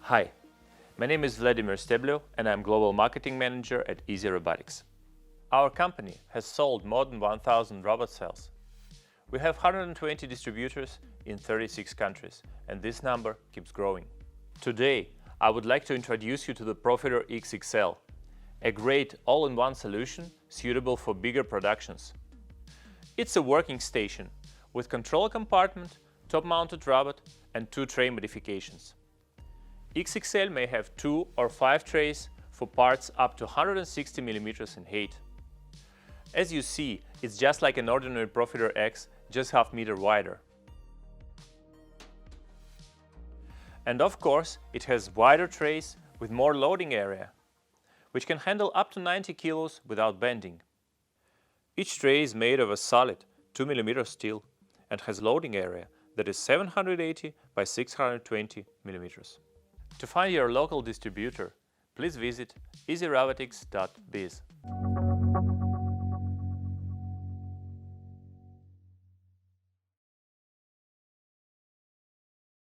Hi, my name is Vladimir Steblov and I'm Global Marketing Manager at EasyRobotics. Our company has sold more than 1,000 robot cells. We have 120 distributors in 36 countries, and this number keeps growing. Today, I would like to introduce you to the ProFeeder X-XL, a great all-in-one solution suitable for bigger productions. It's a working station with control compartment, top-mounted robot and 2 tray modifications. X-XL may have 2 or 5 trays for parts up to 160 mm in height. As you see, it's just like an ordinary ProFeeder X, just half meter wider. And of course, it has wider trays with more loading area, which can handle up to 90 kilos without bending. Each tray is made of a solid 2 mm steel and has loading area that is 780 by 620 mm. To find your local distributor, please visit easyrobotics.biz.